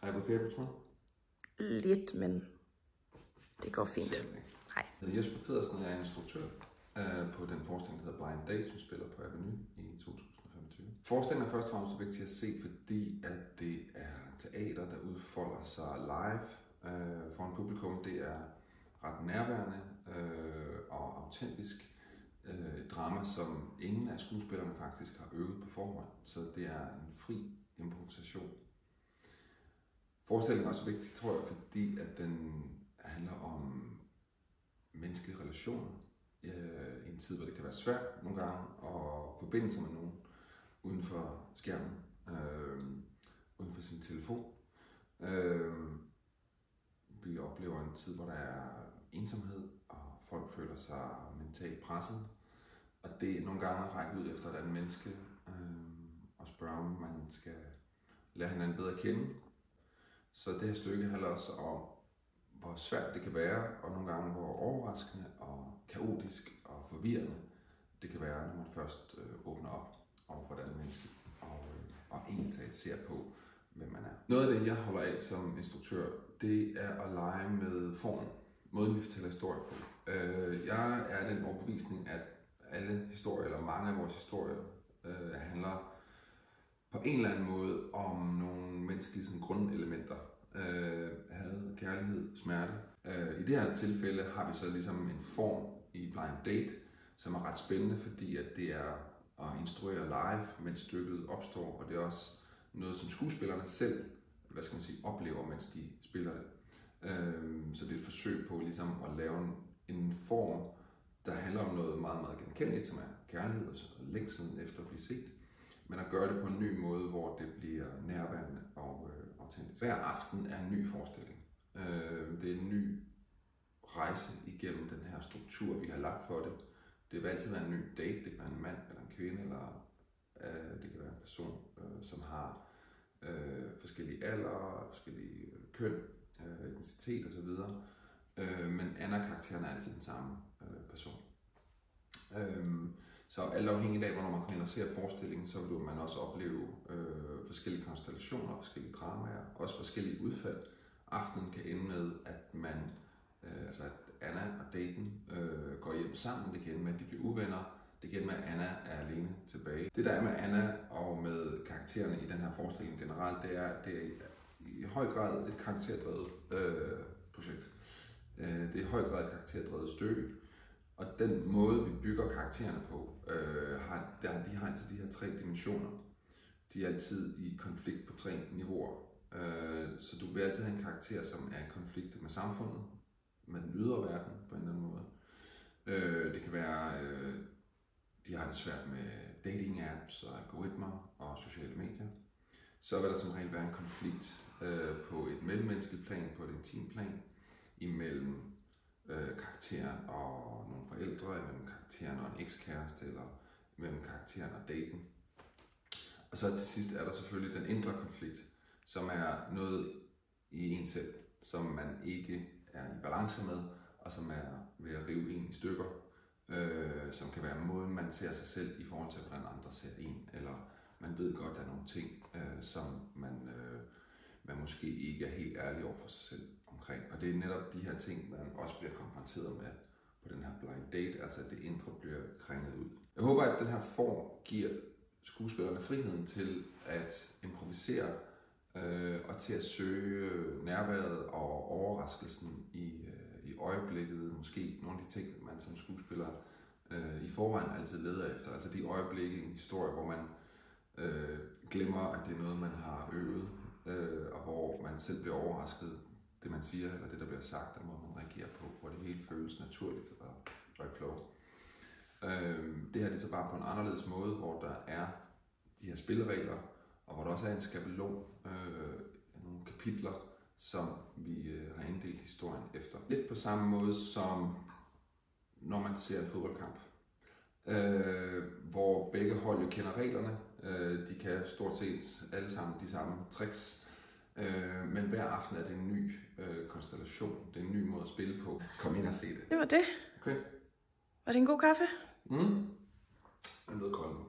Har du blokeret på tråden? Lidt, men det går fint. Hej. Jeg hedder Jesper Pedersen, og jeg er instruktør på den forestilling, der hedder Blind Date, som spiller på Avenue i 2025. Forestillingen er først og fremmest vigtig at se, fordi at det er teater, der udfolder sig live for en publikum. Det er ret nærværende og autentisk. Et drama, som ingen af skuespillerne faktisk har øvet på forhånd, så det er en fri improvisation. Forestillingen er også vigtig, tror jeg, fordi at den handler om menneskelige relationer i en tid, hvor det kan være svært nogle gange at forbinde sig med nogen uden for skærmen, uden for sin telefon. Vi oplever en tid, hvor der er ensomhed, og folk føler sig mentalt presset. Og det er nogle gange at række ud efter et andet menneske og spørge, om man skal lære hinanden bedre at kende. Så det her stykke handler også om, hvor svært det kan være, og nogle gange hvor overraskende og kaotisk og forvirrende det kan være, når man først åbner op over for et andet menneske og egentlig ser på, hvem man er. Noget af det, jeg holder af som instruktør, det er at lege med formen, måden vi fortæller historier på. Jeg er den overbevisning, at alle historier, eller mange af vores historier, handler på en eller anden måde om nogle menneskelige sådan, grundelementer. Had, kærlighed, smerte. I det her tilfælde har vi så ligesom en form i Blind Date, som er ret spændende, fordi at det er at instruere live, mens stykket opstår, og det er også noget, som skuespillerne selv, oplever, mens de spiller det. Så det er et forsøg på ligesom at lave en form, der handler om noget meget, meget genkendeligt, som er kærlighed og længslen efter at blive set, men at gøre det på en ny måde, hvor det bliver nærværende og autentisk. Hver aften er en ny forestilling. Det er en ny rejse igennem den her struktur, vi har lagt for det. Det vil altid være en ny date. Det kan være en mand eller en kvinde, eller det kan være en person, som har forskellige alder, forskellige køn, etnicitet osv. Men Anna-karakteren er altid den samme person. Så alt afhængigt af, hvornår man kommer ind og ser forestillingen, så vil man også opleve forskellige konstellationer, forskellige dramaer, også forskellige udfald. Aftenen kan ende med, at man, at Anna og daten går hjem sammen. Det kan ende med, at de bliver uvenner. Det kan ende med, at Anna er alene tilbage. Det der er med Anna og med karaktererne i den her forestilling generelt, det er i høj grad et karakterdrevet projekt. Det er i høj grad et karakterdrevet stykke. Og den måde, vi bygger karaktererne på, de har altid de her 3 dimensioner. De er altid i konflikt på 3 niveauer. Så du vil altid have en karakter, som er i konflikt med samfundet, med den ydre verden på en eller anden måde. Det kan være, de har det svært med dating apps og algoritmer og sociale medier. Så vil der som regel være en konflikt på et mellemmenneskeligt plan, på et intimt plan, imellem karakteren og nogle forældre, mellem karakteren og en ekskæreste, eller mellem karakteren og daten. Og så til sidst er der selvfølgelig den indre konflikt, som er noget i en selv, som man ikke er i balance med, og som er ved at rive en i stykker, som kan være måden, man ser sig selv i forhold til, hvordan andre ser en, eller man ved godt, at der er nogle ting, som man måske ikke er helt ærlig over for sig selv omkring. Og det er netop de her ting, man også bliver konfronteret med på den her blind date, altså at det indre bliver krænget ud. Jeg håber, at den her form giver skuespillerne friheden til at improvisere og til at søge nærværet og overraskelsen i øjeblikket. Måske nogle af de ting, man som skuespiller i forvejen altid leder efter. Altså de øjeblikke i en historie, hvor man glemmer, at det er noget, man har øvet, og hvor man selv bliver overrasket, det man siger, eller det, der bliver sagt, og hvor man reagerer på, hvor det hele føles naturligt og i flow. Det her det er så bare på en anderledes måde, hvor der er de her spilleregler, og hvor der også er en skabelon, nogle kapitler, som vi har inddelt historien efter. Lidt på samme måde som når man ser en fodboldkamp, hvor begge hold jo kender reglerne. De kan stort set alle sammen de samme tricks, men hver aften er det en ny konstellation. Det er en ny måde at spille på. Kom ind og se det. Det var det. Okay. Var det en god kaffe? Den lød kold nu.